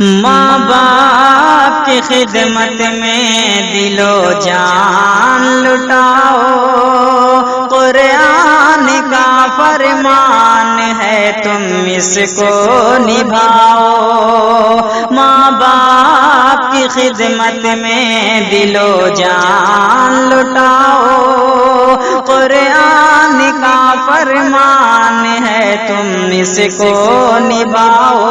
ماں باپ کی خدمت میں دل و جان لٹاؤ، قرآن کا فرمان ہے تم اس کو نبھاؤ۔ ماں باپ کی خدمت میں دل و جان لٹاؤ، قرآن کا فرمان ہے تم اس کو نبھاؤ۔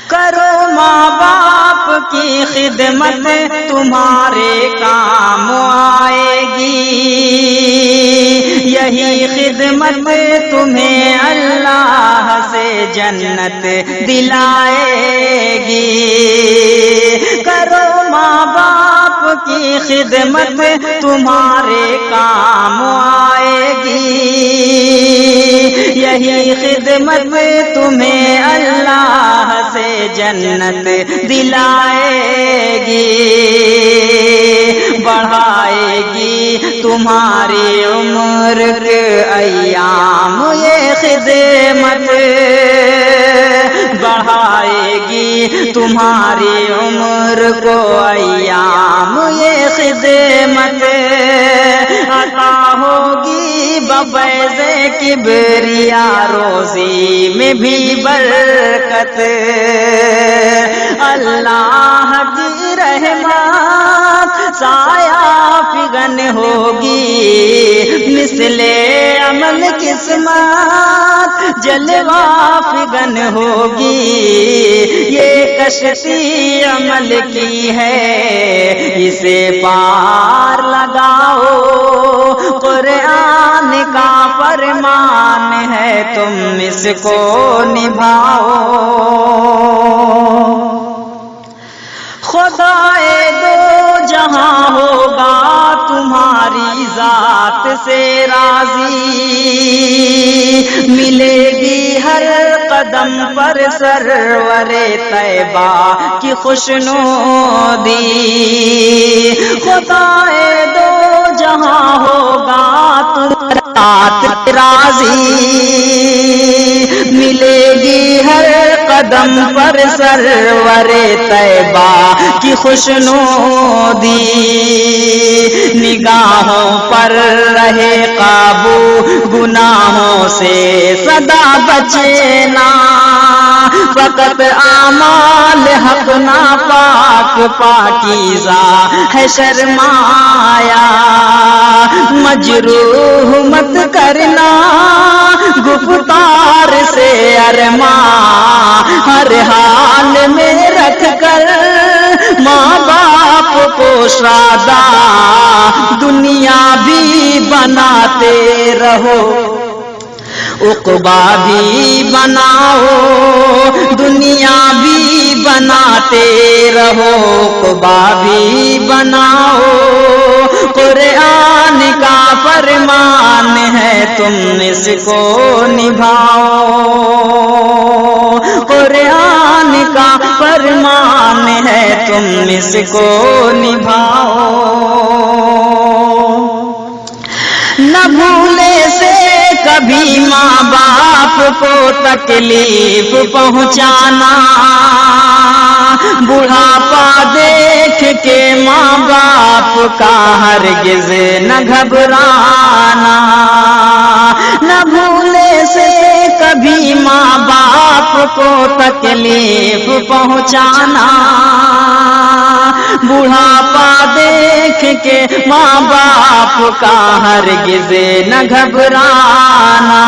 کرو ماں باپ کی خدمت تمہارے کام آئے گی، یہی خدمت تمہیں اللہ سے جنت دلائے گی۔ کرو ماں باپ کی خدمت تمہارے کام آئے گی، یہی خدمت تمہیں اللہ سے جنت دلائے گی، بڑھائے گی تمہاری عمر کے ایام یہ خدمت، بڑھائے گی تمہاری عمر کو ایام یہ خدمت، عطا ہوگی بفیض کبریا روزی میں بھی برکت، اللہ کی رحمت سایہ فگن ہوگی، مثل عمل قسمت جلوہ فگن ہوگی، یہ کشتی عمل کی ہے اسے پار لگاؤ، قرآن کا فرمان ہے تم اس کو نبھاؤ۔ خدائے دو جہاں ہوگا تمہاری ذات سے راضی، ملے گی ہر قدم پر سرور طیبہ کی خوشنودی، خدائے دو جہاں ہوگا تمہاری ذات راضی، ملے گی ہر قدم پر سرور طیبہ کی خوشنودی، نگاہوں پر رہے قابو گناہوں سے سدا بچنا، فقط اعمال حق ناپاک پاکیزہ ہے شرمایا، مجروح مت کرنا گفتار سے ارماں، ہر حال میں رکھ کر ماں باپ کو شادہ دنیا بھی بناتے رہو، عقبہ بھی بناؤ، دنیا بھی بناتے رہو، عقبہ بھی بناؤ، قرآن کا فرمان ہے تم اس کو نبھاؤ، قرآن کا فرمان ہے تم اس کو نبھاؤ۔ نہ بھولے سے کبھی ماں باپ کو تکلیف پہنچانا، بڑھاپا دیکھ کے ماں باپ کا ہرگز نہ گھبرانا، نہ بھولے سے کبھی ماں باپ کو تکلیف پہنچانا، بڑھاپا دیکھ کے ماں باپ کا ہرگز نہ گھبرانا،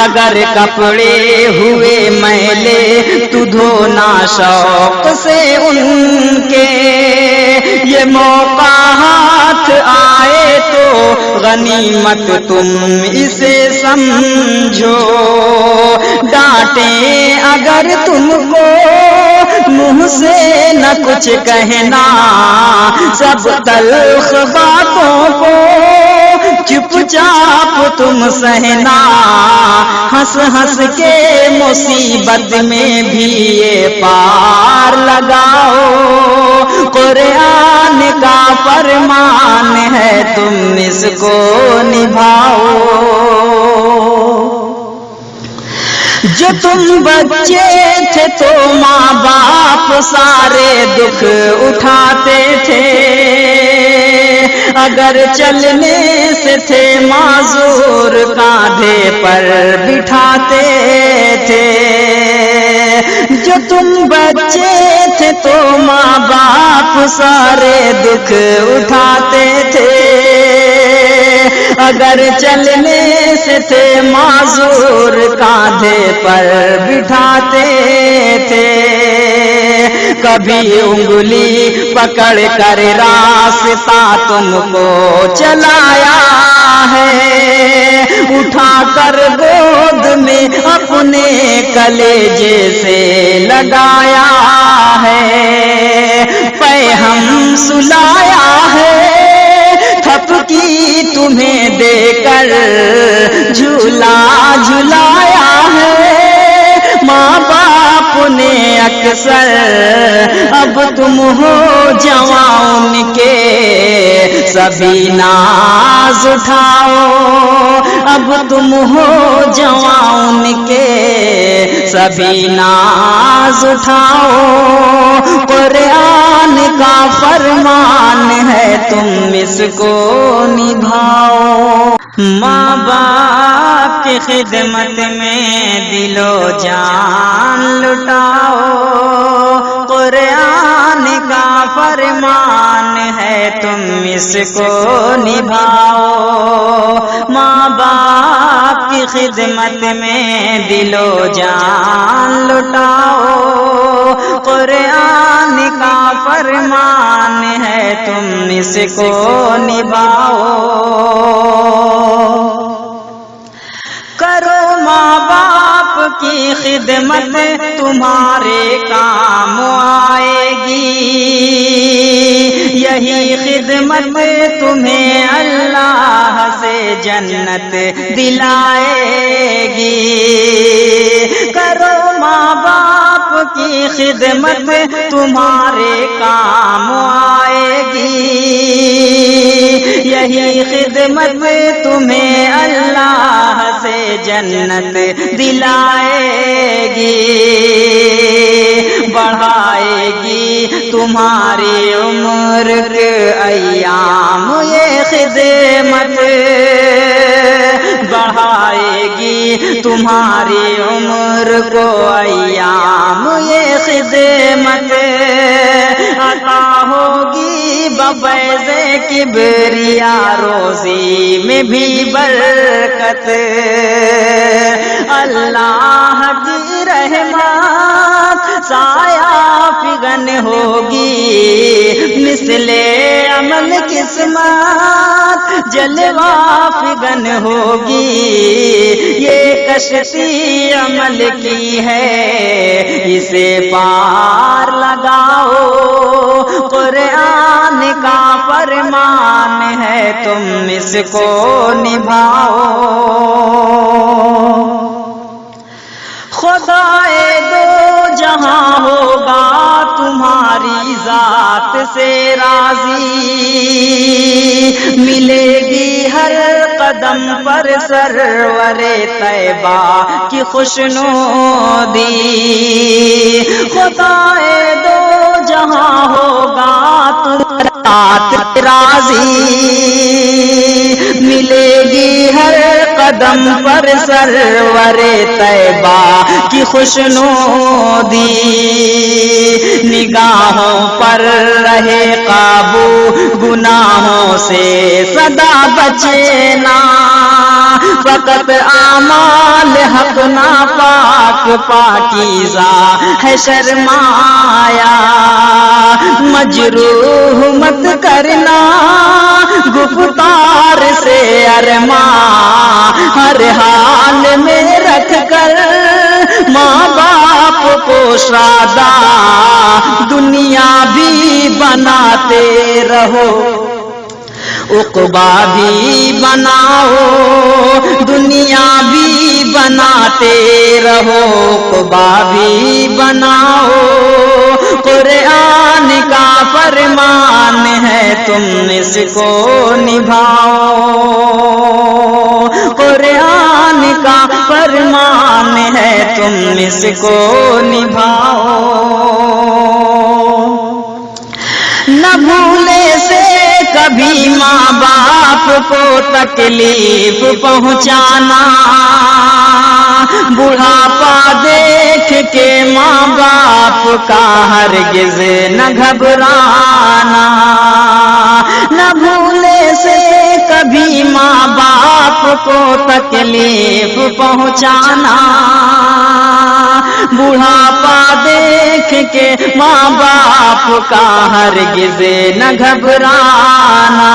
اگر کپڑے ہوئے میلے تو دھونا شوق سے ان کے، یہ موقع ہاتھ آئے تو غنیمت تم اسے سمجھو، ڈانٹیں اگر تم کو منہ سے نہ کچھ کہنا، سب تلخ باتوں کو چپ چاپ تم سہنا، ہنس ہنس کے مصیبت میں بھی یہ پار لگاؤ، قرآن کا فرمان ہے تم اس کو نبھاؤ۔ جو تم بچے تھے تو ماں باپ سارے دکھ اٹھاتے تھے، اگر چلنے سے تھے معذور کاندھے پر بٹھاتے تھے۔ جو تم بچے تھے تو ماں باپ سارے دکھ اٹھاتے تھے، اگر چلنے سے تھے معذور کاندھے پر بٹھاتے تھے۔ کبھی انگلی پکڑ کر راستہ تم کو چلایا ہے، اٹھا کر گود میں اپنے کلیجے سے لگایا ہے، پیہم سلایا ہے، تھپکی تمہیں دے کر جھولا جھلایا ہے۔ ماں باپ نے اکثر اب تم ہو جوان کے سبھی ناز اٹھاؤ، اب تم ہو جوان کے سبھی ناز اٹھاؤ۔ قرآن کا فرمان ہے تم اس کو نبھاؤ۔ ماں باپ کی خدمت میں دل و جان لٹاؤ، قرآن کا فرمان ہے تم اس کو نبھاؤ۔ ماں باپ کی خدمت میں دل و جان لٹاؤ، قرآن کا فرمان ہے تم اس کو نبھاؤ۔ کرو ماں باپ کی خدمت تمہارے کام آئے گی، یہی خدمت تمہیں اللہ سے جنت دلائے گی۔ کرو ماں باپ کی خدمت تمہارے کام آئے گی، یہی خدمت تمہیں اللہ سے جنت دلائے گی، بڑھائے گی تمہاری عمر کے ایام یہ خدمت، بڑھائے گی تمہاری عمر کو ایام یہ خدمت، عطا ہوگی بفیض کبریا روزی میں بھی برکت، اللہ کی رحمت سایہ فگن ہوگی، مثل عمل قسمت جلوہ فگن ہوگی، یہ کشتی عمل کی ہے اسے پار لگاؤ، قرآن کا فرمان ہے تم اس کو نبھاؤ۔ خدائے دو جہاں ہوگا تمہاری ذات سے راضی، ملے گی ہر قدم پر سرور طیبہ کی خوشنودی، خدائے دو جہاں ہوگا تمہاری ذات راضی، ملے گی ہر قدم پر سرور طیبہ کی خوشنودی، نگاہوں پر رہے قابو گناہوں سے سدا بچنا، فقط اعمال حق ناپاک پاکیزہ ہے شرمایا، مجروح مت کرنا گفتار سے ارماں، ہر حال میں رکھ کر ماں باپ کو شادہ دنیا بھی بناتے رہو، عقبہ بھی بناؤ، دنیا بھی بناتے رہو، عقبہ بھی بناؤ، قرآن کا فرمان ہے تم اس کو نبھاؤ، قرآن کا فرمان ہے تم اس کو نبھاؤ۔ نہ بھولے سے کبھی ماں باپ کو تکلیف پہنچانا، بڑھاپا دیکھ کے ماں باپ کا ہرگز نہ گھبرانا، نہ بھولے سے کبھی ماں باپ کو تکلیف پہنچانا، بڑھاپا دیکھ کے ماں باپ کا ہرگز نہ گھبرانا،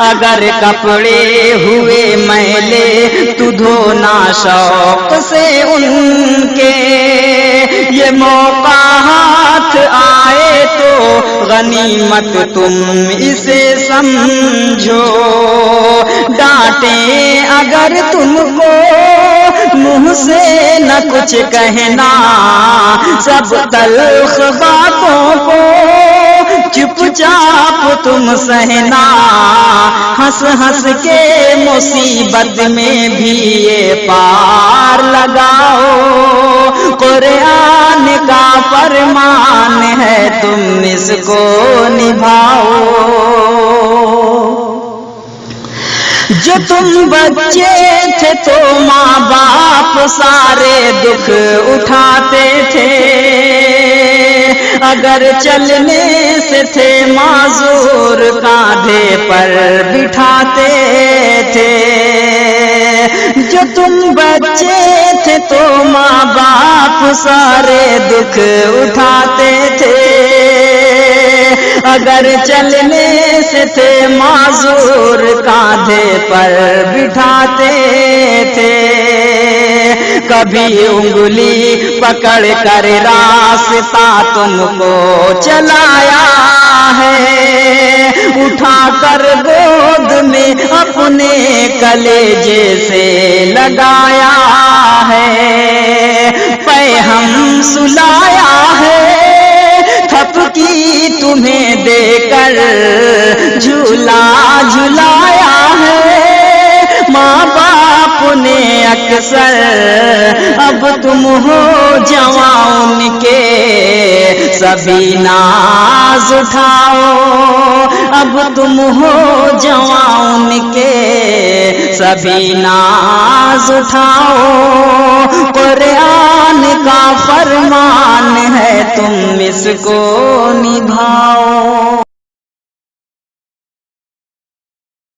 اگر کپڑے ہوئے میلے تو دھونا شوق سے ان کے، یہ موقع ہاتھ آئے تو غنیمت تم اسے سمجھو، ڈانٹیں اگر تم کو منہ سے نہ کچھ کہنا، سب تلخ باتوں کو چپ چاپ تم سہنا، ہنس ہنس کے مصیبت میں بھی یہ پار لگاؤ، قرآن کا فرمان ہے تم اس کو نبھاؤ۔ جو تم بچے تھے تو ماں باپ سارے دکھ اٹھاتے تھے، اگر چلنے سے تھے معذور کاندھے پر بٹھاتے تھے، جو تم بچے تھے تو ماں باپ سارے دکھ اٹھاتے تھے، اگر چلنے سے تھے معذور کاندھے پر بٹھاتے تھے، کبھی انگلی پکڑ کر راستہ تم کو چلایا ہے، اٹھا کر گود میں اپنے کلیجے سے لگایا ہے، پیغام سلایا ہے، تھپکی تمہیں دے کر جھولا جھلایا ہے، ماں باپ نے اکثر، اب تم ہو جوان کے سبھی ناز اٹھاؤ، اب تم ہو جوان کے سبھی ناز اٹھاؤ، قرآن کا فرمان ہے تم اس کو نبھاؤ۔